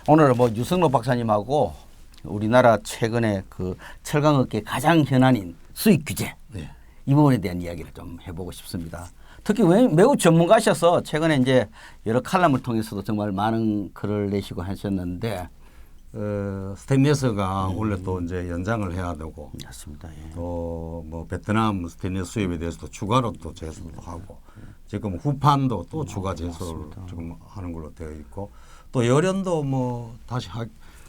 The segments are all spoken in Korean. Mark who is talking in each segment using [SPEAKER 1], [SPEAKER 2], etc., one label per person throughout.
[SPEAKER 1] 오늘은 뭐 유승록 박사님하고 우리나라 최근에 그 철강업계 가장 현안인 수익 규제
[SPEAKER 2] 네.
[SPEAKER 1] 이 부분에 대한 이야기를 좀 해보고 싶습니다. 특히 매우 전문가셔서 최근에 이제 여러 칼럼을 통해서도 정말 많은 글을 내시고 하셨는데
[SPEAKER 2] 스테인리스가 원래 또 이제 연장을 해야 되고
[SPEAKER 1] 맞습니다. 예.
[SPEAKER 2] 또 뭐 베트남 스테인리스 수입에 대해서도 추가로 또 제소도 하고 지금 후판도 또 추가 제소를 지금 하는 걸로 되어 있고 또 열연도 뭐 다시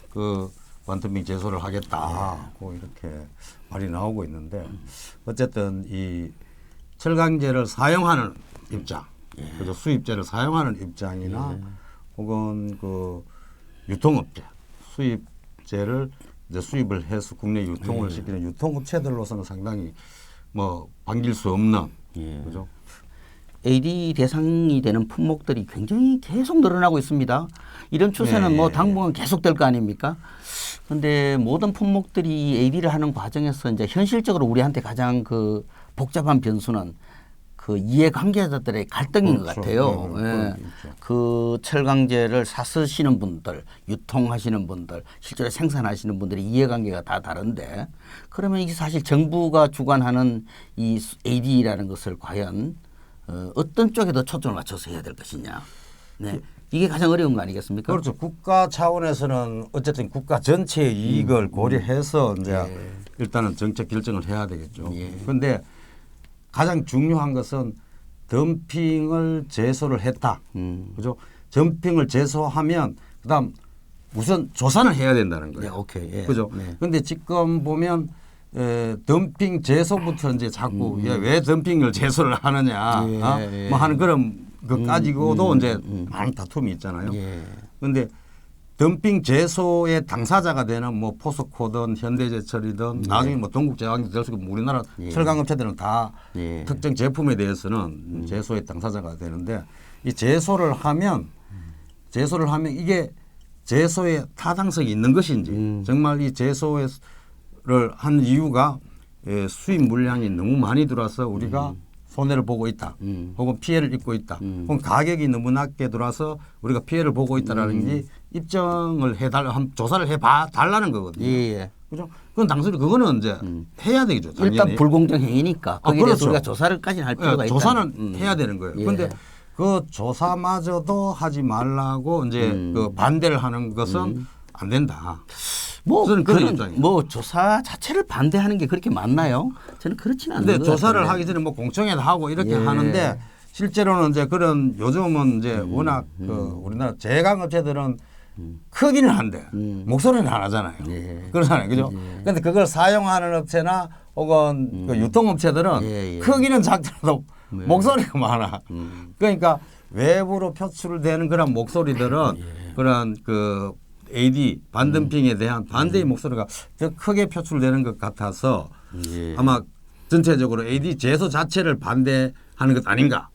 [SPEAKER 2] 그 반텀빙 제소를 하겠다고 이렇게 말이 나오고 있는데 어쨌든 이 철강제를 사용하는 입장, 그죠? 수입제를 사용하는 입장이나 혹은 그 유통업체 수입제를 이제 수입을 해서 국내 유통을 시키는 유통업체들로서는 상당히 뭐 반길 수 없는 그죠?
[SPEAKER 1] AD 대상이 되는 품목들이 굉장히 계속 늘어나고 있습니다. 이런 추세는 뭐 당분간 계속될 거 아닙니까? 그런데 모든 품목들이 AD를 하는 과정에서 이제 현실적으로 우리한테 가장 그 복잡한 변수는 그 이해관계자들의 갈등인 것 같아요. 예. 그 철강제를 사쓰시는 분들, 유통하시는 분들, 실제로 생산하시는 분들의 이해관계가 다 다른데 그러면 이게 사실 정부가 주관하는 이 AD라는 것을 과연 어떤 쪽에 더 초점을 맞춰서 해야 될 것이냐. 네. 이게 가장 어려운 거 아니겠습니까?
[SPEAKER 2] 그렇죠. 국가 차원에서는 어쨌든 국가 전체의 이익을 고려해서 이제 일단은 정책 결정을 해야 되겠죠. 그런데 가장 중요한 것은 덤핑을 제소를 했다. 그죠? 덤핑을 제소하면 그다음 우선 조사는 해야 된다는 거예요.
[SPEAKER 1] 네, 오케이. 예.
[SPEAKER 2] 그죠? 그런데 지금 보면 덤핑 제소부터 이제 자꾸 왜 덤핑을 제소를 하느냐 뭐 하는 그런 것 가지고도 이제 많은 다툼이 있잖아요. 그런데 덤핑 제소의 당사자가 되는 뭐 포스코든 현대제철이든 나중에 뭐 동국제약이 될 수 있고 우리나라 철강업체들은 다 특정 제품에 대해서는 제소의 당사자가 되는데 이 제소를 하면 이게 제소의 타당성이 있는 것인지 정말 이 제소를 한 이유가 수입 물량이 너무 많이 들어와서 우리가 손해를 보고 있다. 혹은 피해를 입고 있다. 혹은 가격이 너무 낮게 들어와서 우리가 피해를 보고 있다라는 게 입증을 조사를 해봐 달라는 거거든요. 그죠? 그건 당연히 그거는 이제 해야 되겠죠. 당연히.
[SPEAKER 1] 일단 불공정 행위니까 거기에 대해서
[SPEAKER 2] 그렇죠.
[SPEAKER 1] 우리가 조사를까지는 할 필요가 있다.
[SPEAKER 2] 조사는 해야 되는 거예요. 그런데 그 조사마저도 하지 말라고 이제 그 반대를 하는 것은 안 된다.
[SPEAKER 1] 뭐 조사 자체를 반대하는 게 그렇게 맞나요? 저는 그렇지는 않는 것
[SPEAKER 2] 근데 조사를
[SPEAKER 1] 같은데.
[SPEAKER 2] 하기 전에 뭐 공청회도 하고 이렇게 하는데 실제로는 이제 그런 요즘은 이제 워낙 그 우리나라 제강업체들은 크기는 한데 목소리는 안 하잖아요. 그러잖아요. 그죠? 그런데 그걸 사용하는 업체나 혹은 그 유통업체들은 크기는 작더라도 목소리가 많아. 그러니까 외부로 표출되는 그런 목소리들은 그런 그 AD 반덤핑에 대한 반대의 목소리가 더 크게 표출되는 것 같아서 아마 전체적으로 AD 제소 자체를 반대하는 것 아닌가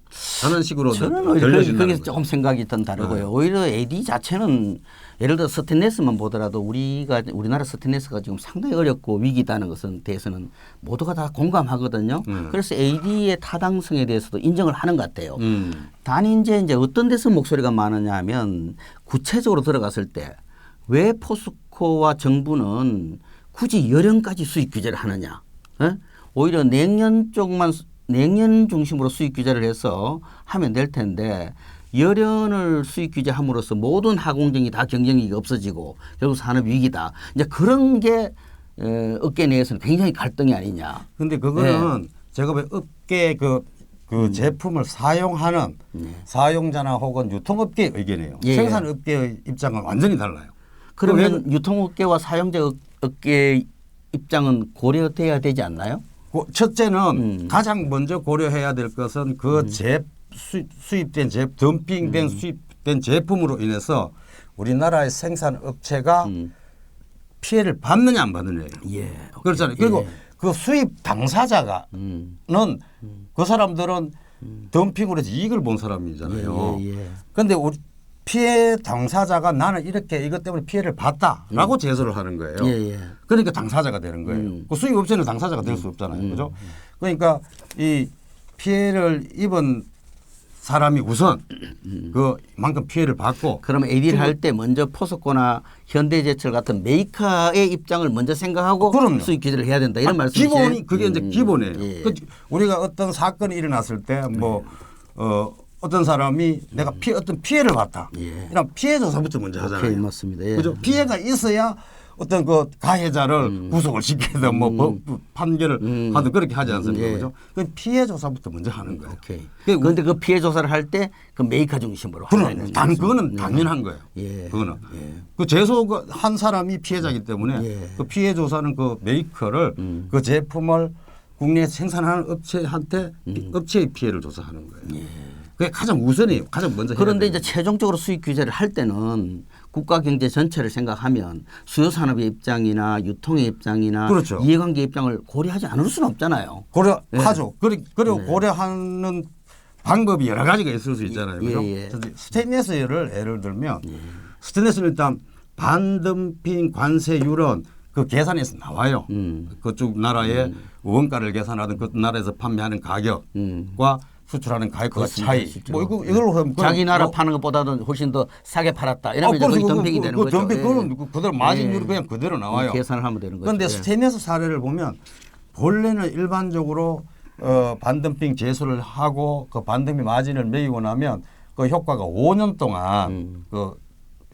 [SPEAKER 2] 하는 식으로
[SPEAKER 1] 저는
[SPEAKER 2] 들려진다는
[SPEAKER 1] 거기서
[SPEAKER 2] 거죠.
[SPEAKER 1] 조금 생각이 좀 다르고요. 오히려 AD 자체는 예를 들어 스테인리스만 보더라도 우리나라 스테인리스가 지금 상당히 어렵고 위기다는 것은 대해서는 모두가 다 공감하거든요. 그래서 AD의 타당성에 대해서도 인정을 하는 것 같아요. 단 이제 어떤 데서 목소리가 많으냐 하면 구체적으로 들어갔을 때 왜 포스코와 정부는 굳이 열연까지 수입 규제를 하느냐. 오히려 냉연 중심으로 수입 규제를 해서 하면 될 텐데 열연을 수입 규제함으로써 모든 하공정이 다 경쟁력이 없어지고 결국 산업 위기다. 이제 그런 게 업계 내에서는 굉장히 갈등이 아니냐.
[SPEAKER 2] 그런데 그거는 제가 왜 업계 그 제품을 사용하는 사용자나 혹은 유통업계의 의견이에요. 생산업계의 입장은 완전히 달라요.
[SPEAKER 1] 그러면 유통업계와 사용자 업계의 입장은 고려돼야 되지 않나요?
[SPEAKER 2] 첫째는 가장 먼저 고려해야 될 것은 그 수입된 덤핑된 수입된 제품으로 인해서 우리나라의 생산업체가 피해를 받느냐 안 받느냐예요. 그렇잖아요. 그리고 그 수입 당사자가는 그 사람들은 덤핑으로 해서 이익을 본 사람이잖아요. 그런데 우리 피해 당사자가 나는 이렇게 이것 때문에 피해를 봤다라고 제소를 하는 거예요. 그러니까 당사자가 되는 거예요. 그 수입업체는 당사자가 될 수 없잖아요. 그죠? 그러니까 이 피해를 입은 사람이 우선 그만큼 피해를 받고
[SPEAKER 1] 그러면 AD를 할 때 먼저 포스코나 현대제철 같은 메이커의 입장을 먼저 생각하고
[SPEAKER 2] 그럼요.
[SPEAKER 1] 수익 규제를 해야 된다 이런 말씀이시죠?
[SPEAKER 2] 기본이 그게 이제 기본이에요.
[SPEAKER 1] 예.
[SPEAKER 2] 우리가 어떤 사건이 일어났을 때 뭐 어떤 사람이 내가 어떤 피해를 봤다.
[SPEAKER 1] 예.
[SPEAKER 2] 이런 피해 조사부터 먼저 하잖아요.
[SPEAKER 1] 오케이, 맞습니다. 예.
[SPEAKER 2] 그죠? 피해가 있어야 어떤 그 가해자를 구속을 시키든 뭐 법 판결을 하든 그렇게 하지 않습니까?
[SPEAKER 1] 예.
[SPEAKER 2] 그죠? 그 피해 조사부터 먼저 하는 거예요.
[SPEAKER 1] 오케이.
[SPEAKER 2] 그게
[SPEAKER 1] 그런데 그 피해 조사를 할 때 그 메이커 중심으로
[SPEAKER 2] 그거는 당연한 거예요.
[SPEAKER 1] 예.
[SPEAKER 2] 그거는
[SPEAKER 1] 예.
[SPEAKER 2] 그 제소 한 사람이 피해자이기 때문에
[SPEAKER 1] 예.
[SPEAKER 2] 그 피해 조사는 그 메이커를 그 제품을 국내에 생산하는 업체한테 업체의 피해를 조사하는 거예요. 그게 가장 우선이에요. 가장 먼저.
[SPEAKER 1] 그런데
[SPEAKER 2] 해야
[SPEAKER 1] 이제
[SPEAKER 2] 돼요.
[SPEAKER 1] 최종적으로 수익 규제를 할 때는 국가 경제 전체를 생각하면 수요 산업의 입장이나 유통의 입장이나
[SPEAKER 2] 그렇죠.
[SPEAKER 1] 이해관계 입장을 고려하지 않을 수는 없잖아요.
[SPEAKER 2] 고려하죠. 그리고 고려하는 방법이 여러 가지가 있을 수 있잖아요. 그죠?
[SPEAKER 1] 예.
[SPEAKER 2] 스테인리스를 예를 들면 스테인리스는 일단 반덤핑 관세 유론 그 계산에서 나와요. 그쪽 나라의 원가를 계산하든 그 나라에서 판매하는 가격과 수출하는 가격과 차이. 뭐 이걸로 하면
[SPEAKER 1] 자기 나라 파는 것보다는 훨씬 더 싸게 팔았다. 이러면 이제 거의 덤핑이 되는 거죠.
[SPEAKER 2] 덤핑 그건 그대로 마진율이 그냥 그대로 나와요.
[SPEAKER 1] 계산을 하면 되는 거죠.
[SPEAKER 2] 그런데 스테인리스 사례를 보면 본래는 일반적으로 반덤핑 제소를 하고 그 반덤핑 마진을 매기고 나면 그 효과가 5년 동안 그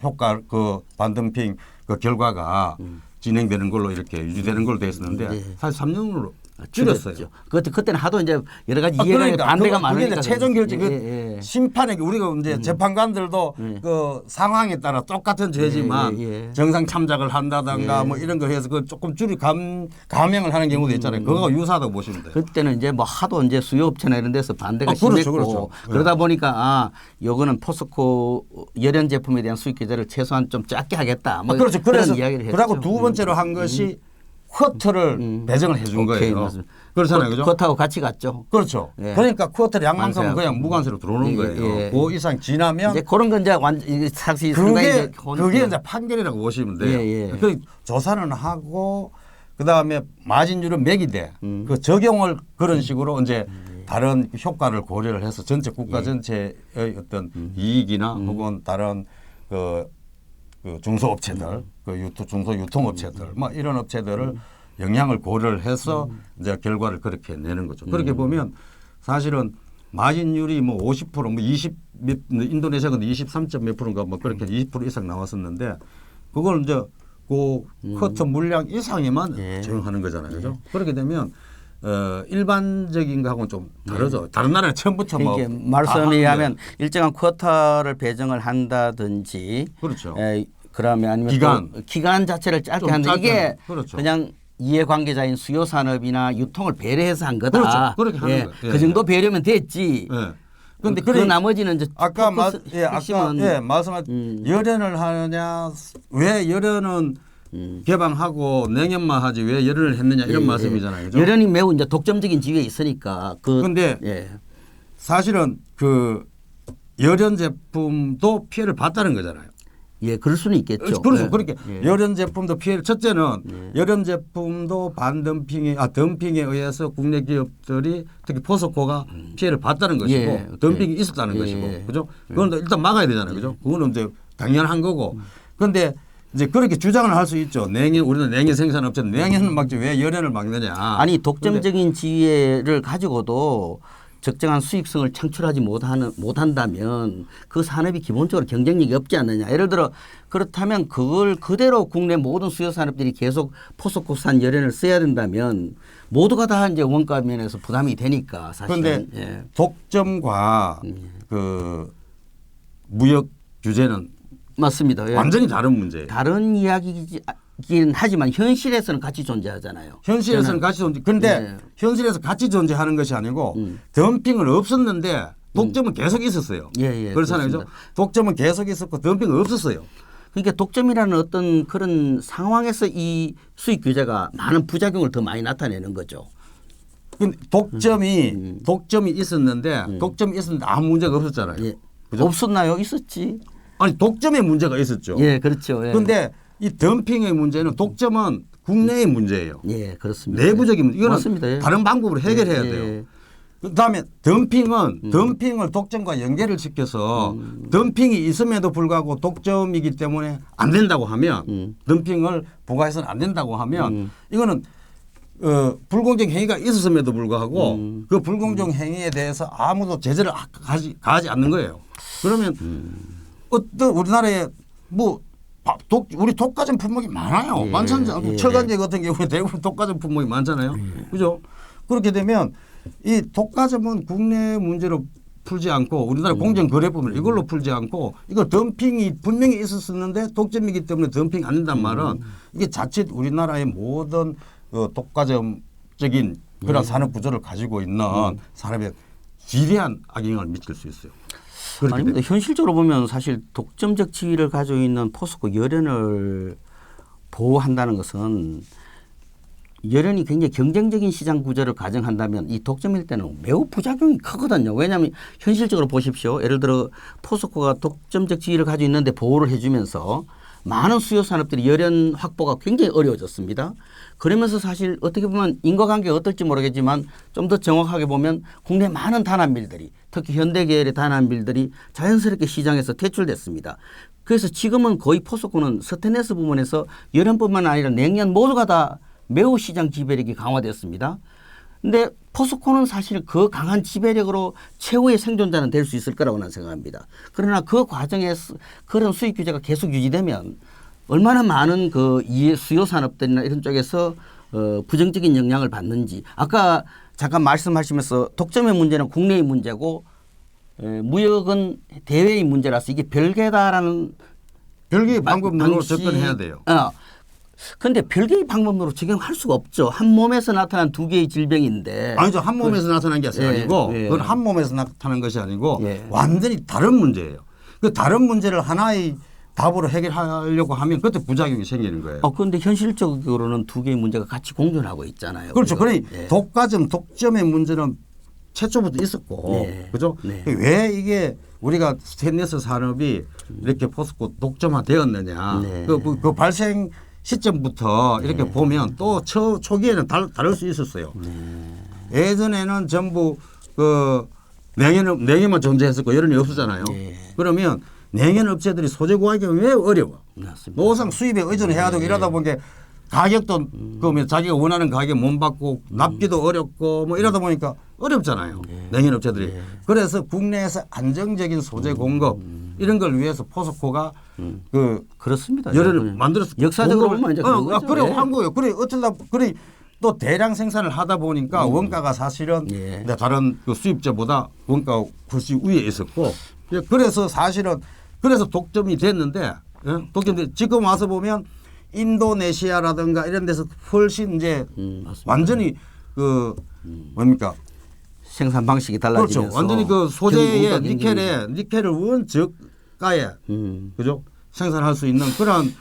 [SPEAKER 2] 효과 그 반덤핑 그 결과가 진행되는 걸로 이렇게 유지되는 걸로 되어 있었는데 사실 3년으로 줄였어요.
[SPEAKER 1] 그때는 하도 이제 여러 가지 이해관계 반대가 많으니까.
[SPEAKER 2] 그게 최종 결정
[SPEAKER 1] 예.
[SPEAKER 2] 심판에 우리가 이제 재판관들도 그 상황에 따라 똑같은 죄지만 정상 참작을 한다든가 뭐 이런 거 해서 그 조금 감형을 하는 경우도 있잖아요. 그거가 유사하다고 보시면 돼요.
[SPEAKER 1] 그때는 이제 뭐 하도 이제 수요업체나 이런 데서 반대가
[SPEAKER 2] 그렇죠,
[SPEAKER 1] 심했고
[SPEAKER 2] 그렇죠.
[SPEAKER 1] 그러다 보니까 요거는 포스코 열연 제품에 대한 수익 규제를 최소한 좀 작게 하겠다. 뭐
[SPEAKER 2] 그렇죠.
[SPEAKER 1] 그런
[SPEAKER 2] 그래서
[SPEAKER 1] 이야기를 했죠.
[SPEAKER 2] 그리고 두 번째로 한 것이 쿼터를 배정을 해준 거예요.
[SPEAKER 1] 맞습니다.
[SPEAKER 2] 그렇잖아요, 그죠?
[SPEAKER 1] 쿼터하고 같이 갔죠.
[SPEAKER 2] 그렇죠.
[SPEAKER 1] 예.
[SPEAKER 2] 그러니까 쿼터 양만큼은
[SPEAKER 1] 완세하고.
[SPEAKER 2] 그냥 무관세로 들어오는 거예요. 그 이상 지나면
[SPEAKER 1] 이제 그런 건 이제 사실 상당히
[SPEAKER 2] 그게 이제 판결이라고 보시면 돼요.
[SPEAKER 1] 예.
[SPEAKER 2] 그 조사는 하고 그 다음에 마진율은 매기되 그 적용을 그런 식으로 이제 다른 효과를 고려를 해서 전체 국가 전체의 어떤 이익이나 혹은 다른 그 중소업체들, 그 중소유통업체들, 뭐 이런 업체들을 영향을 고려를 해서 이제 결과를 그렇게 내는 거죠. 그렇게 보면 사실은 마진율이 뭐 50%, 뭐 20, 인도네시아가 23점 몇 프로인가 뭐 그렇게 20% 이상 나왔었는데 그걸 이제 그 쿼터 물량 이상에만 적용하는 거잖아요. 그죠? 그렇게 되면 일반적인 거하고는 좀 다르죠. 다른 나라는 처음부터 뭐
[SPEAKER 1] 말씀에 의하면 일정한 쿼터를 배정을 한다든지
[SPEAKER 2] 그렇죠.
[SPEAKER 1] 그러면 아니면 기간 자체를 짧게 하는데 이게
[SPEAKER 2] 그렇죠.
[SPEAKER 1] 그냥 이해관계자인 수요산업이나 유통을 배려해서 한 거다.
[SPEAKER 2] 그렇죠. 그렇게 하는 거예요.
[SPEAKER 1] 그 정도 배려면 됐지.
[SPEAKER 2] 그런데
[SPEAKER 1] 그 나머지는 이제
[SPEAKER 2] 아까 말씀하신 열연을 하느냐 왜 열연은 개방하고 내년만 하지 왜 열연을 했느냐 이런 말씀이잖아요. 그죠?
[SPEAKER 1] 열연이 매우 이제 독점적인 지위에 있으니까
[SPEAKER 2] 그런데 사실은 그 열연 제품도 피해를 봤다는 거잖아요.
[SPEAKER 1] 예, 그럴 수는 있겠죠.
[SPEAKER 2] 그렇죠. 그렇게 열연 제품도 피해를 첫째는 열연 제품도 덤핑에 의해서 국내 기업들이 특히 포스코가 피해를 봤다는 것이고 덤핑이 있었다는 것이고 그죠? 그건 일단 막아야 되잖아요. 그죠? 그거는 이제 당연한 거고. 그런데 이제 그렇게 주장을 할 수 있죠. 우리는 냉해 생산업체는 냉해는 막지 왜 열연을 막느냐.
[SPEAKER 1] 아니 독점적인 지위를 가지고도 적정한 수익성을 창출하지 못한다면 그 산업이 기본적으로 경쟁력이 없지 않느냐. 예를 들어 그렇다면 그걸 그대로 국내 모든 수요 산업들이 계속 포스코산 열연을 써야 된다면 모두가 다 이제 원가 면에서 부담이 되니까 사실은.
[SPEAKER 2] 그런데 독점과 그 무역 규제는
[SPEAKER 1] 맞습니다.
[SPEAKER 2] 완전히 다른 문제예요.
[SPEAKER 1] 다른 이야기이긴 하지만 현실에서는 같이 존재하잖아요.
[SPEAKER 2] 현실에서는 같이 존재. 그런데 현실에서 같이 존재하는 것이 아니고 덤핑은 없었는데 독점은 계속 있었어요. 그렇잖아요. 그죠? 독점은 계속 있었고 덤핑은 없었어요.
[SPEAKER 1] 그러니까 독점이라는 어떤 그런 상황에서 이 수익 규제가 많은 부작용을 더 많이 나타내는 거죠.
[SPEAKER 2] 독점이 있었는데 아무 문제가 없었잖아요.
[SPEAKER 1] 그죠? 없었나요? 있었지.
[SPEAKER 2] 아니 독점의 문제가 있었죠.
[SPEAKER 1] 그렇죠.
[SPEAKER 2] 그런데 이 덤핑의 문제는 독점은 국내의 문제예요.
[SPEAKER 1] 그렇습니다.
[SPEAKER 2] 내부적인 문제. 이거는
[SPEAKER 1] 맞습니다.
[SPEAKER 2] 다른 방법으로 해결해야 돼요. 그다음에 덤핑을 독점과 연계를 시켜서 덤핑이 있음에도 불구하고 독점이기 때문에 안 된다고 하면 덤핑을 부과해서는 안 된다고 하면 이거는 불공정 행위가 있었음에도 불구하고 그 불공정 행위에 대해서 아무도 제재를 가하지 않는 거예요. 그러면 어떤 우리나라에 뭐 우리 독과점 품목이 많아요. 많잖아요. 철간제 같은 경우에 대부분 독과점 품목이 많잖아요. 그죠? 그렇게 되면 이 독과점은 국내 문제로 풀지 않고 우리나라 공정거래법을 이걸로 풀지 않고 이거 덤핑이 분명히 있었었는데 독점이기 때문에 덤핑 안 된다는 말은 이게 자칫 우리나라의 모든 독과점적인 그런 산업 구조를 가지고 있는 산업에 지대한 악영향을 미칠 수 있어요.
[SPEAKER 1] 아닙니다. 현실적으로 보면 사실 독점적 지위를 가지고 있는 포스코 열연을 보호한다는 것은 열연이 굉장히 경쟁적인 시장 구조를 가정한다면 이 독점일 때는 매우 부작용이 크거든요. 왜냐하면 현실적으로 보십시오. 예를 들어 포스코가 독점적 지위를 가지고 있는데 보호를 해주면서 많은 수요 산업들이 열연 확보가 굉장히 어려워졌습니다. 그러면서 사실 어떻게 보면 인과관계가 어떨지 모르겠지만 좀 더 정확하게 보면 국내 많은 단한밀들이 특히 현대계열의 단한밀들이 자연스럽게 시장에서 퇴출됐습니다. 그래서 지금은 거의 포스코는 스테인리스 부문에서 열연뿐만 아니라 냉연 모두가 다 매우 시장 지배력이 강화됐습니다. 근데 포스코는 사실 그 강한 지배력으로 최후의 생존자는 될 수 있을 거라고 나는 생각합니다. 그러나 그 과정에서 그런 수익 규제가 계속 유지되면 얼마나 많은 그 수요 산업들이나 이런 쪽에서 부정적인 영향을 받는지 아까 잠깐 말씀하시면서 독점의 문제는 국내의 문제고 무역은 대외의 문제라서 이게 별개다라는
[SPEAKER 2] 별개의 방법으로 접근해야 돼요.
[SPEAKER 1] 그런데 별개의 방법으로 적용할 수가 없죠. 한 몸에서 나타난 두 개의 질병인데.
[SPEAKER 2] 아니죠. 한 몸에서 나타난 게 아니고 그건 한 몸에서 나타난 것이 아니고 완전히 다른 문제예요. 그 다른 문제를 하나의 답으로 해결하려고 하면 그때 부작용이 생기는 거예요.
[SPEAKER 1] 그런데 현실적으로는 두 개의 문제가 같이 공존하고 있잖아요.
[SPEAKER 2] 그렇죠. 그러니 독과점, 독점의 문제는 최초부터 있었고, 그죠? 왜 이게 우리가 스테인리스 산업이 이렇게 포스코 독점화되었느냐? 그 발생 시점부터 이렇게 보면 또 초기에는 다를 수 있었어요. 예전에는 전부 그 냉연만 존재했었고 열연이 없었잖아요. 그러면 냉연 업체들이 소재 구하기가 왜 어려워?
[SPEAKER 1] 맞습니다.
[SPEAKER 2] 노상 수입에 의존해야 되고 이러다 보니까 가격도 그러면 자기가 원하는 가격 못 받고 납기도 어렵고 뭐 이러다 보니까 어렵잖아요. 냉연 업체들이. 그래서 국내에서 안정적인 소재 공급 이런 걸 위해서 포스코가
[SPEAKER 1] 그렇습니다.
[SPEAKER 2] 열연을 만들었어.
[SPEAKER 1] 역사적으로 보면 이제 그런 거죠.
[SPEAKER 2] 그래 한 거예요. 그래 어쩌다 그래 또 대량 생산을 하다 보니까 원가가 사실은 다른 그 수입자보다 원가가 훨씬 위에 있었고 그래서 사실은 그래서 독점이 됐는데 독점이 지금 와서 보면 인도네시아라든가 이런 데서 훨씬 이제 완전히 그 뭡니까
[SPEAKER 1] 생산 방식이 달라지면서
[SPEAKER 2] 그렇죠. 완전히 그 소재의 니켈을 원 저가에 그죠 생산할 수 있는 그런.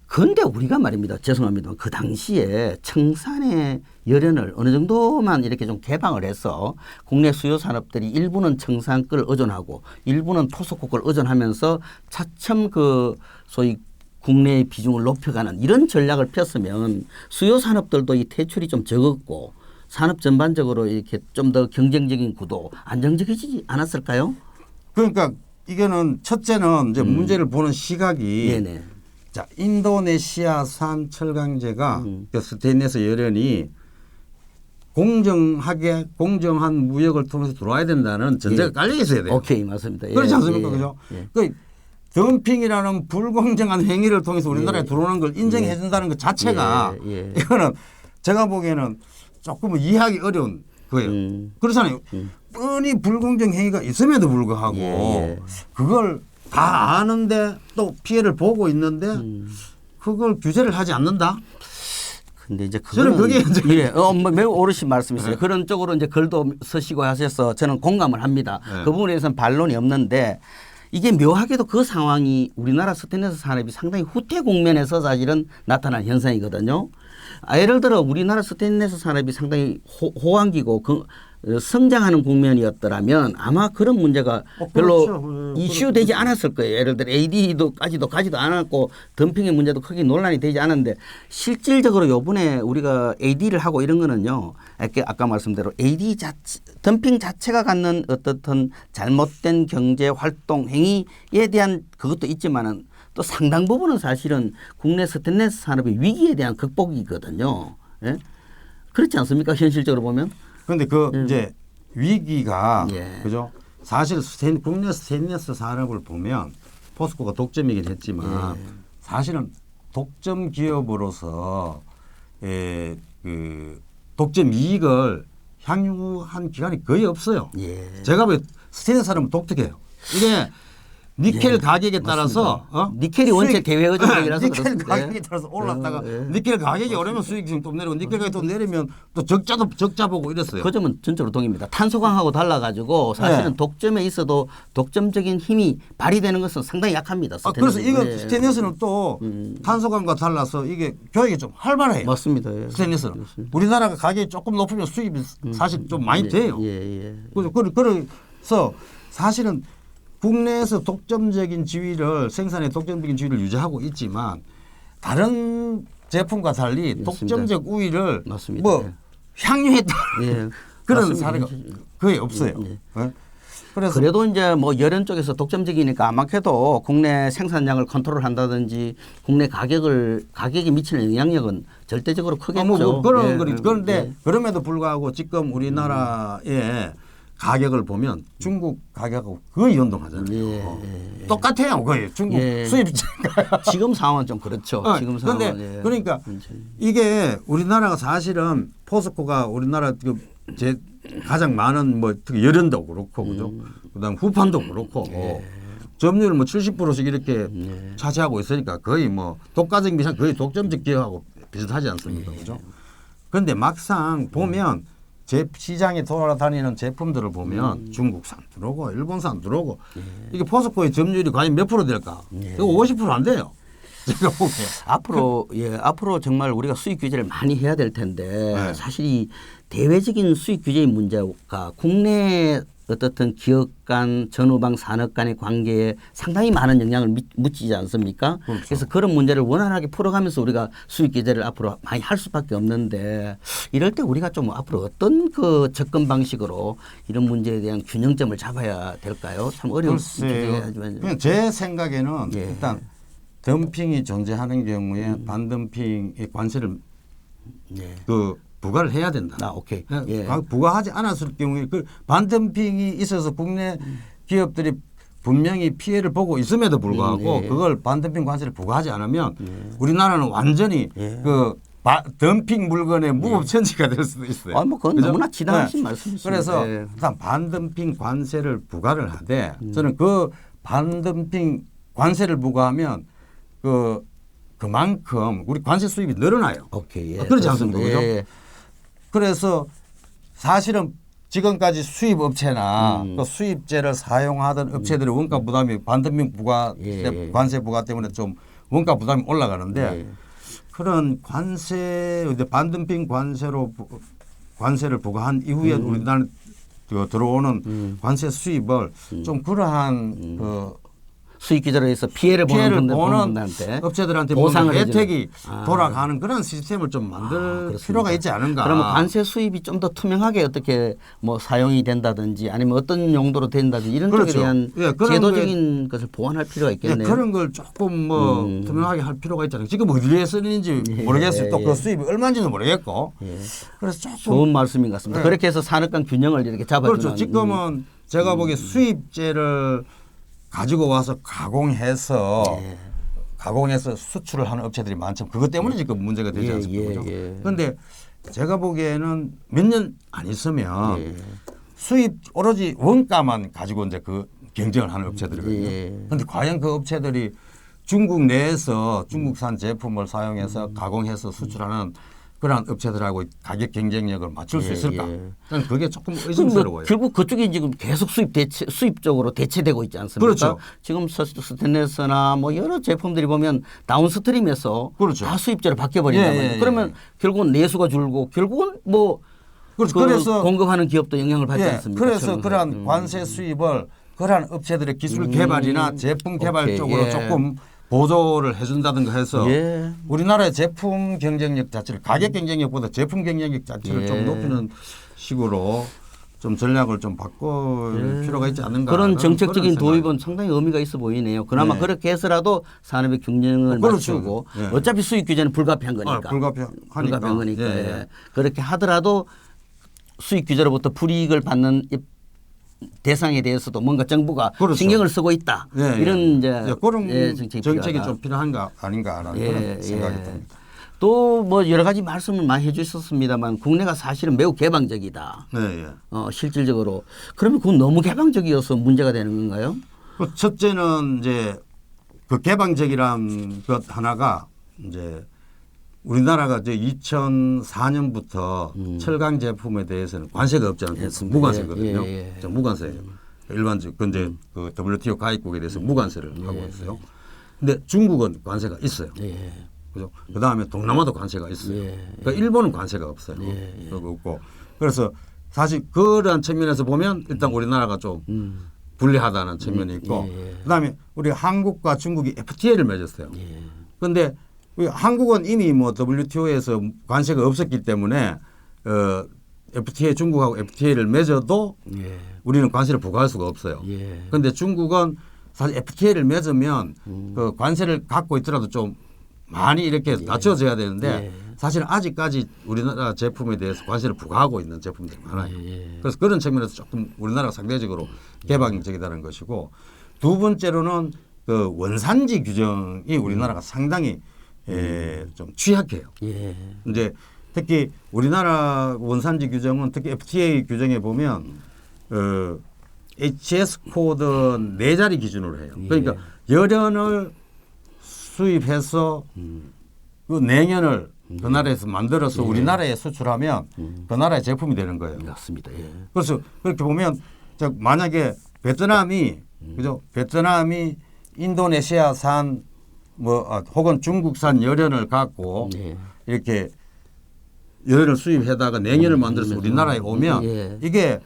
[SPEAKER 1] 그런데 우리가 말입니다. 죄송합니다. 그 당시에 청산의 열연을 어느 정도만 이렇게 좀 개방을 해서 국내 수요 산업들이 일부는 청산 걸 의존하고 일부는 포스코 걸 의존하면서 차츰 그 소위 국내의 비중을 높여가는 이런 전략을 폈으면 수요 산업들도 이 퇴출이 좀 적었고 산업 전반적으로 이렇게 좀 더 경쟁적인 구도 안정적이지 않았을까요?
[SPEAKER 2] 그러니까 이거는 첫째는 이제 문제를 보는 시각이
[SPEAKER 1] 네네.
[SPEAKER 2] 자 인도네시아산 철강제가 그 스테인리스 열연이 공정한 무역을 통해서 들어와야 된다는 전제가 깔려 있어야 돼요.
[SPEAKER 1] 오케이 맞습니다.
[SPEAKER 2] 그렇지 않습니까, 그죠? 그 덤핑이라는 불공정한 행위를 통해서 우리나라에 들어오는 걸 인정해 준다는 것 자체가 이거는 제가 보기에는 조금 이해하기 어려운 거예요. 그렇잖아요. 뻔히 불공정 행위가 있음에도 불구하고 그걸 다 아는데 또 피해를 보고 있는데 그걸 규제를 하지 않는다.
[SPEAKER 1] 근데 이제 그거는
[SPEAKER 2] 그게 이제
[SPEAKER 1] 매우 옳으신 말씀이세요. 그런 쪽으로 이제 글도 쓰시고 하셔서 저는 공감을 합니다. 그 부분에 대해서는 반론이 없는데 이게 묘하게도 그 상황이 우리나라 스테인리스 산업이 상당히 후퇴 국면에서 사실은 나타난 현상이거든요. 예를 들어 우리나라 스테인리스 산업이 상당히 호황기고 성장하는 국면이었더라면 아마 그런 문제가 별로
[SPEAKER 2] 그렇죠.
[SPEAKER 1] 이슈되지 않았을 거예요. 예를 들어 AD도까지도 가지도 않았고 덤핑의 문제도 크게 논란이 되지 않았는데 실질적으로 요번에 우리가 AD를 하고 이런 거는요. 아까 말씀대로 덤핑 자체가 갖는 어떻든 잘못된 경제 활동 행위에 대한 그것도 있지만은 또 상당 부분은 사실은 국내 스테인리스 산업의 위기에 대한 극복이거든요. 예? 그렇지 않습니까? 현실적으로 보면.
[SPEAKER 2] 그런데 이제 위기가 그죠? 사실 국내 스테인리스 산업을 보면 포스코가 독점이긴 했지만 사실은 독점 기업으로서 그 독점 이익을 향유한 기간이 거의 없어요. 제가 보기에 스테인리스 산업은 독특해요. 이게 니켈 가격에 따라서
[SPEAKER 1] 니켈이 원체 대외 의존력이라서
[SPEAKER 2] 니켈 가격에 따라서 올랐다가 니켈 가격이 오르면 수익이 좀 내리고 니켈 가격이 또 내리면 또 적자 보고 이랬어요.
[SPEAKER 1] 그 점은 전적으로 동의입니다. 탄소광하고 달라가지고 사실은 독점에 있어도 독점적인 힘이 발휘되는 것은 상당히 약합니다.
[SPEAKER 2] 그래서 이거 스테인리스는 또 탄소광과 달라서 이게 교육이 좀 활발해요.
[SPEAKER 1] 맞습니다.
[SPEAKER 2] 스테인리스는 우리나라가 가격이 조금 높으면 수입이 사실 좀 많이 돼요. 그래서 사실은 국내에서 독점적인 지위를 생산의 독점적인 지위를 유지하고 있지만 다른 제품과 달리 독점적 우위를 뭐 향유했다 그런 사례가 거의 없어요. 그래서
[SPEAKER 1] 그래도 이제 뭐 여론 쪽에서 독점적이니까 아마도 국내 생산량을 컨트롤한다든지 국내 가격에 미치는 영향력은 절대적으로 크겠죠.
[SPEAKER 2] 그런데 그럼에도 불구하고 지금 우리나라의 가격을 보면 중국 가격하고 거의 연동하잖아요. 똑같아요. 거의 중국 수입자가.
[SPEAKER 1] 지금 상황은 좀 그렇죠. 지금 상황은.
[SPEAKER 2] 그러니까 이게 우리나라가 사실은 포스코가 우리나라 가장 많은 뭐 특히 열연도 그렇고 그죠. 그다음 후판도 그렇고 점유율 뭐 70%씩 이렇게 차지하고 있으니까 거의 뭐 독과점 비상 거의 독점적 기업하고 비슷하지 않습니까, 그죠? 그런데 막상 보면 시장에 돌아다니는 제품들을 보면 중국산 들어오고 일본산 들어오고 이게 포스코의 점유율이 과연 몇 프로 될까? 이거 50% 안 돼요. 제가 보기에.
[SPEAKER 1] 앞으로 정말 우리가 수입 규제를 많이 해야 될 텐데 사실 이 대외적인 수입 규제의 문제가 국내 어떻든 기업 간 전후방 산업 간의 관계에 상당히 많은 영향을 미치지 않습니까?
[SPEAKER 2] 그렇죠.
[SPEAKER 1] 그래서 그런 문제를 원활하게 풀어가면서 우리가 수입 규제를 앞으로 많이 할 수밖에 없는데 이럴 때 우리가 좀 앞으로 어떤 그 접근 방식으로 이런 문제에 대한 균형점을 잡아야 될까요? 참 어려운
[SPEAKER 2] 주제하지만 그냥 제 생각에는 일단 덤핑이 존재하는 경우에 반덤핑의 관세를 부과를 해야 된다.
[SPEAKER 1] 오케이.
[SPEAKER 2] 부과하지 않았을 경우에 그 반덤핑이 있어서 국내 기업들이 분명히 피해를 보고 있음에도 불구하고 그걸 반덤핑 관세를 부과하지 않으면 우리나라는 완전히 그 덤핑 물건의 무법천지가 될 수도 있어요.
[SPEAKER 1] 뭐 그건
[SPEAKER 2] 그죠?
[SPEAKER 1] 너무나 지당하신 말씀이십니다.
[SPEAKER 2] 그래서 일단 반덤핑 관세를 부과를 하되 저는 그 반덤핑 관세를 부과하면 그만큼 우리 관세 수입이 늘어나요.
[SPEAKER 1] 오케이.
[SPEAKER 2] 그렇지 않습니까? 그죠? 그래서 사실은 지금까지 수입 업체나 그 수입제를 사용하던 업체들의 원가 부담이 반덤핑 부과 관세 부과 때문에 좀 원가 부담이 올라가는데 그런 반덤핑 관세를 부과한 이후에 우리나라 들어오는 관세 수입을 좀 그러한
[SPEAKER 1] 수익 규제로 해서 피해를 보는 분들한테
[SPEAKER 2] 업체들한테 보상을 혜택이 돌아가는 그런 시스템을 좀 만들 필요가 있지 않은가.
[SPEAKER 1] 그러면 관세 수입이 좀 더 투명하게 어떻게 뭐 사용이 된다든지 아니면 어떤 용도로 된다든지 이런 쪽에 대한 제도적인 것을 보완할 필요가 있겠네요.
[SPEAKER 2] 그런 걸 조금 투명하게 할 필요가 있잖아요. 지금 어디에 쓰는지 모르겠어요. 또 그 수입이 얼마인지도 모르겠고. 그래서 조금
[SPEAKER 1] 좋은 말씀인 것 같습니다. 그렇게 해서 산업 간 균형을 이렇게 잡아주는.
[SPEAKER 2] 그렇죠. 지금은 제가 보기에 수입제를 가지고 와서 가공해서 수출을 하는 업체들이 많죠. 그것 때문에 지금 문제가 되지 않습니까? 그런데 제가 보기에는 몇 년 안 있으면 수입 오로지 원가만 가지고 이제 그 경쟁을 하는 업체들이거든요. 그런데 과연 그 업체들이 중국 내에서 중국산 제품을 사용해서 가공해서 수출하는 그런 업체들하고 가격 경쟁력을 맞출 수 있을까? 저는 그게 조금 의심스러워요.
[SPEAKER 1] 결국 그쪽이 지금 계속 수입적으로 대체되고 있지 않습니까?
[SPEAKER 2] 그렇죠.
[SPEAKER 1] 지금 스테인리스나 뭐 여러 제품들이 보면 다운스트림에서
[SPEAKER 2] 그렇죠.
[SPEAKER 1] 다 수입제로 바뀌어버린단 말이에요. 그러면 결국은 내수가 줄고 결국은 뭐
[SPEAKER 2] 그래서
[SPEAKER 1] 공급하는 기업도 영향을 받지 않습니까?
[SPEAKER 2] 그래서 그러한 관세 수입을 그러한 업체들의 기술 개발이나 제품 개발 쪽으로 조금 보조를 해준다든가 해서 우리나라의 제품 경쟁력 자체를 가격 경쟁력보다 제품 경쟁력 자체를 좀 높이는 식으로 좀 전략을 좀 바꿀 필요가 있지 않는가.
[SPEAKER 1] 그런 정책적인 도입은 상당히 의미가 있어 보이네요. 그나마 그렇게 해서라도 산업의 균형을 맞추고 어차피 수입 규제는 불가피한 거니까. 불가피한 거니까. 그렇게 하더라도 수입 규제로부터 불이익을 받는 대상에 대해서도 뭔가 정부가 신경을 쓰고 있다. 이런 이제
[SPEAKER 2] 그런 정책이 좀 필요한가 아닌가라는 그런 생각이 듭니다.
[SPEAKER 1] 또 뭐 여러 가지 말씀을 많이 해주셨습니다만 국내가 사실은 매우 개방적이다. 실질적으로 그러면 그건 너무 개방적이어서 문제가 되는 건가요?
[SPEAKER 2] 첫째는 이제 그 개방적이란 것 하나가 이제 우리나라가 이제 2004년부터 철강 제품에 대해서는 관세가 없지 않습니까? 무관세거든요. 무관세예요. 일반적 근데 그 WTO 가입국에 대해서 무관세를 하고 있어요. 근데 중국은 관세가 있어요. 그죠? 그 다음에 동남아도 관세가 있어요. 그러니까 일본은 관세가 없어요. 그거 없고. 그래서 사실 그런 측면에서 보면 일단 우리나라가 좀 불리하다는 측면이 있고, 그 다음에 우리 한국과 중국이 FTA를 맺었어요. 그런데 한국은 이미 뭐 WTO에서 관세가 없었기 때문에 FTA 중국하고 FTA를 맺어도 우리는 관세를 부과할 수가 없어요. 그런데 중국은 사실 FTA를 맺으면 그 관세를 갖고 있더라도 좀 많이 이렇게 낮춰져야 되는데 사실 아직까지 우리나라 제품에 대해서 관세를 부과하고 있는 제품들이 많아요. 그래서 그런 측면에서 조금 우리나라가 상대적으로 개방적이다는 것이고, 두 번째로는 그 원산지 규정이 우리나라가 상당히 좀 취약해요. 이제 특히 우리나라 원산지 규정은 특히 FTA 규정에 보면 HS 코드 4자리 기준으로 해요. 그러니까 열연을 수입해서 그 냉연을 그 나라에서 만들어서 우리나라에 수출하면 그 나라의 제품이 되는 거예요.
[SPEAKER 1] 맞습니다.
[SPEAKER 2] 그래서 그렇게 보면 만약에 베트남이 그죠? 베트남이 인도네시아산 뭐 혹은 중국산 열연을 갖고 이렇게 열연을 수입해다가 냉연을 만들어서 우리나라에 오면 이게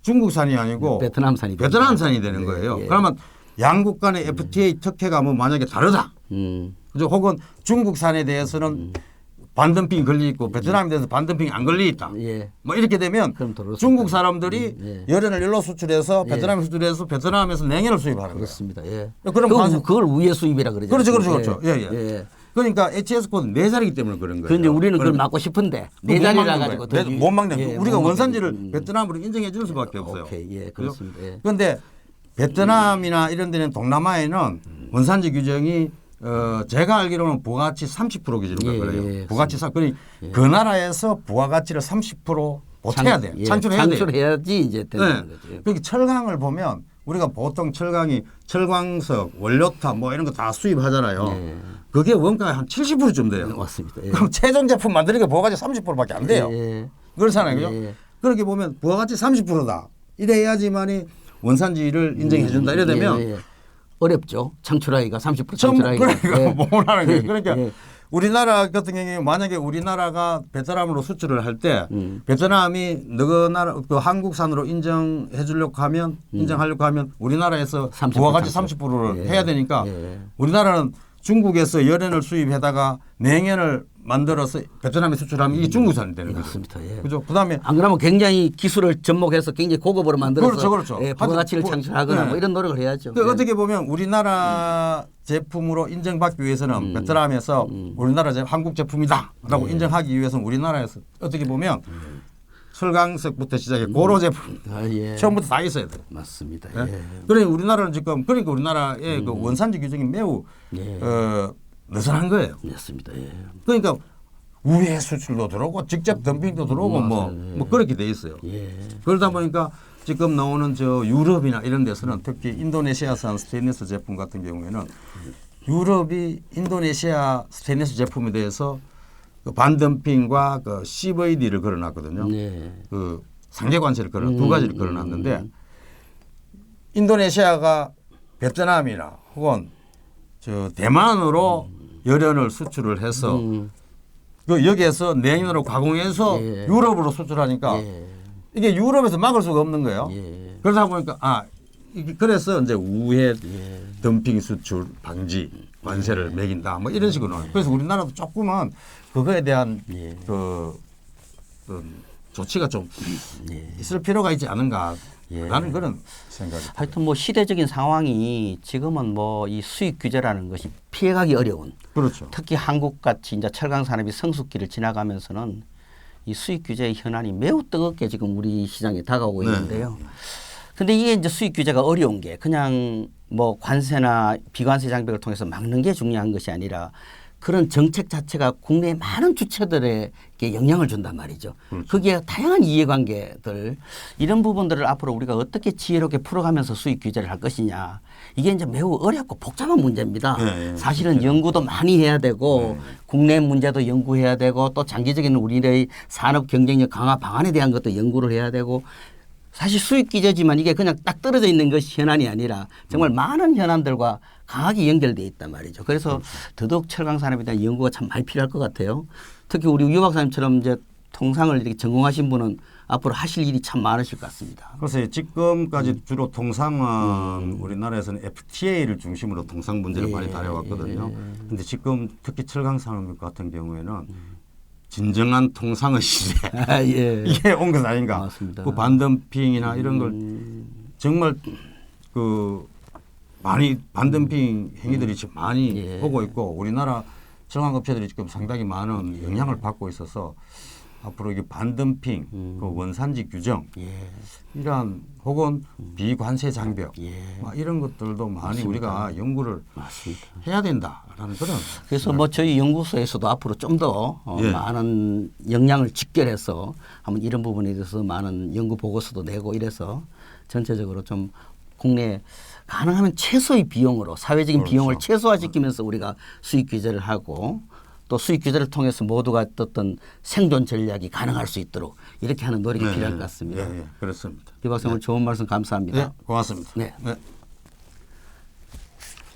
[SPEAKER 2] 중국산이 아니고 베트남산이 되는 거예요. 그러면 양국 간의 FTA 특혜가 뭐 만약에 다르다. 그죠? 혹은 중국산에 대해서는 반덤핑이 걸려 있고 베트남에 대해서 반덤핑이 안 걸려 있다. 뭐 이렇게 되면 중국 사람들이 열연을 일로 수출해서 베트남에 수출해서 베트남에서 냉연을 수입하는 거예요.
[SPEAKER 1] 그렇습니다.
[SPEAKER 2] 그럼
[SPEAKER 1] 그걸 우회 수입이라 그러죠.
[SPEAKER 2] 그렇죠. 그러니까 HS 코드 4자리이기 때문에 그런 거예요.
[SPEAKER 1] 그런데 우리는 그걸 막고 싶은데 4자리라 가지고
[SPEAKER 2] 못 막는 우리가 원산지를 베트남으로 인정해 줄 수밖에 없어요.
[SPEAKER 1] 그렇습니다.
[SPEAKER 2] 그런데 베트남이나 이런 데는 동남아에는 원산지 규정이 제가 알기로는 부가가치 30% 기준으로 그래요. 부가가치 그 나라에서 부가가치를 30% 보태야 돼요.
[SPEAKER 1] 창출해야지 이제 되는 거죠.
[SPEAKER 2] 그러니까 철강을 보면 우리가 보통 철강이 철광석, 원료탑 뭐 이런 거 다 수입하잖아요. 그게 원가의 한 70%쯤 돼요.
[SPEAKER 1] 맞습니다.
[SPEAKER 2] 그럼 최종 제품 만드는 게 부가가치 30%밖에 안 돼요. 그렇잖아요. 그죠? 그렇게 보면 부가가치 30%다. 이래야지만이 원산지를 인정해 준다. 이래 되면
[SPEAKER 1] 어렵죠. 창출하기가 30% 창출하기가.
[SPEAKER 2] 그러니까 못하는 거예요. 그러니까 우리나라 같은 경우에 만약에 우리나라가 베트남으로 수출을 할 때 베트남이 너그 나라 그 한국산으로 인정해 주려고 하면 인정하려고 하면 우리나라에서 부가가치 30%를 해야 되니까 우리나라는 중국에서 열연을 수입해다가 냉연을 만들어서 베트남에 수출하면 이게 중국산이 되는 거죠.
[SPEAKER 1] 맞습니다.
[SPEAKER 2] 그죠? 그다음에
[SPEAKER 1] 안 그러면 굉장히 기술을 접목해서 굉장히 고급으로 만들어서
[SPEAKER 2] 그렇죠.
[SPEAKER 1] 부가가치를 창출하거나 뭐 이런 노력을 해야죠.
[SPEAKER 2] 어떻게 보면 우리나라 제품으로 인정받기 위해서는 베트남에서 우리나라 한국 제품이다라고 인정하기 위해서는 우리나라에서 어떻게 보면 철강석부터 시작해 고로 제품 처음부터 다 있어야 돼요.
[SPEAKER 1] 맞습니다.
[SPEAKER 2] 그러니까 우리나라는 지금 그러니까 우리나라의 그 원산지 규정이 매우 느슨한 거예요.
[SPEAKER 1] 맞습니다.
[SPEAKER 2] 그러니까 우회 수출도 들어오고 직접 덤핑도 들어오고 뭐 그렇게 돼 있어요. 그러다 보니까 지금 나오는 저 유럽이나 이런 데서는 특히 인도네시아산 스테인리스 제품 같은 경우에는 유럽이 인도네시아 스테인리스 제품에 대해서 그 반덤핑과 그 CVD를 걸어놨거든요. 그 상계 관세를 두 가지를 걸어놨는데 인도네시아가 베트남이나 혹은 저 대만으로 열연을 수출을 해서 그 여기에서 냉연으로 가공해서
[SPEAKER 1] 예.
[SPEAKER 2] 유럽으로 수출하니까
[SPEAKER 1] 예.
[SPEAKER 2] 이게 유럽에서 막을 수가 없는 거예요.
[SPEAKER 1] 예.
[SPEAKER 2] 그러다 보니까 그래서 이제 우회
[SPEAKER 1] 예.
[SPEAKER 2] 덤핑 수출 방지 관세를 매긴다 뭐 이런 식으로. 그래서 우리나라도 조금은 그거에 대한
[SPEAKER 1] 예.
[SPEAKER 2] 그 조치가 좀
[SPEAKER 1] 예.
[SPEAKER 2] 있을 필요가 있지 않은가라는
[SPEAKER 1] 예.
[SPEAKER 2] 그런 생각이.
[SPEAKER 1] 하여튼 뭐 시대적인 상황이 지금은 뭐 이 수입 규제라는 것이 피해가기 어려운,
[SPEAKER 2] 그렇죠.
[SPEAKER 1] 특히 한국 같이 이제 철강 산업이 성숙기를 지나가면서는 이 수입 규제의 현안이 매우 뜨겁게 지금 우리 시장에 다가오고
[SPEAKER 2] 네.
[SPEAKER 1] 있는데요. 근데 이게 이제 수입 규제가 어려운 게 그냥 뭐 관세나 비관세 장벽을 통해서 막는 게 중요한 것이 아니라 그런 정책 자체가 국내 많은 주체들에게 영향을 준단 말이죠.
[SPEAKER 2] 그렇죠.
[SPEAKER 1] 거기에 다양한 이해관계들 이런 부분들을 앞으로 우리가 어떻게 지혜롭게 풀어가면서 수입 규제를 할 것이냐. 이게 이제 매우 어렵고 복잡한 문제입니다.
[SPEAKER 2] 네,
[SPEAKER 1] 사실은 연구도 많이 해야 되고 국내 문제도 연구해야 되고 또 장기적인 우리의 산업 경쟁력 강화 방안에 대한 것도 연구를 해야 되고 사실 수입 규제지만 이게 그냥 딱 떨어져 있는 것이 현안이 아니라 정말 많은 현안들과 강하게 연결되어 있단 말이죠. 그래서 더더욱 철강 산업에 대한 연구가 참 많이 필요할 것 같아요. 특히 우리 유 박사님처럼 이제 통상을 이렇게 전공하신 분은 앞으로 하실 일이 참 많으실 것 같습니다.
[SPEAKER 2] 그래서 지금까지 주로 통상은 우리나라에서는 FTA를 중심으로 통상 문제를 많이 다뤄왔거든요. 그런데 지금 특히 철강 산업 같은 경우에는 진정한 통상의 시대
[SPEAKER 1] 예.
[SPEAKER 2] 이게 온 것 아닌가.
[SPEAKER 1] 맞습니다.
[SPEAKER 2] 그 반덤핑이나 이런 걸 정말 그 많이 반덤핑 행위들이 지금 많이
[SPEAKER 1] 예.
[SPEAKER 2] 보고 있고 우리나라 철강업체들이 지금 상당히 많은 영향을 받고 있어서 앞으로 이게 반덤핑, 그 원산지 규정
[SPEAKER 1] 예.
[SPEAKER 2] 이러한 혹은 비관세 장벽
[SPEAKER 1] 예.
[SPEAKER 2] 이런 것들도 많이
[SPEAKER 1] 맞습니다.
[SPEAKER 2] 우리가 연구를
[SPEAKER 1] 맞습니다.
[SPEAKER 2] 해야 된다라는 그런.
[SPEAKER 1] 그래서 뭐 저희 연구소에서도 앞으로 좀 더
[SPEAKER 2] 예.
[SPEAKER 1] 많은 역량을 집결해서 한번 이런 부분에 대해서 많은 연구 보고서도 내고 이래서 전체적으로 좀 국내 가능하면 최소의 비용으로 사회적인
[SPEAKER 2] 그렇죠.
[SPEAKER 1] 비용을 최소화시키면서 우리가 수익 규제를 하고 또 수익 규제를 통해서 모두가 어떤 생존 전략이 가능할 수 있도록 이렇게 하는 노력이 필요할 것 같습니다.
[SPEAKER 2] 예, 그렇습니다.
[SPEAKER 1] 유 박사 오늘 좋은 말씀 감사합니다.
[SPEAKER 2] 네, 고맙습니다.
[SPEAKER 1] 네.
[SPEAKER 2] 네.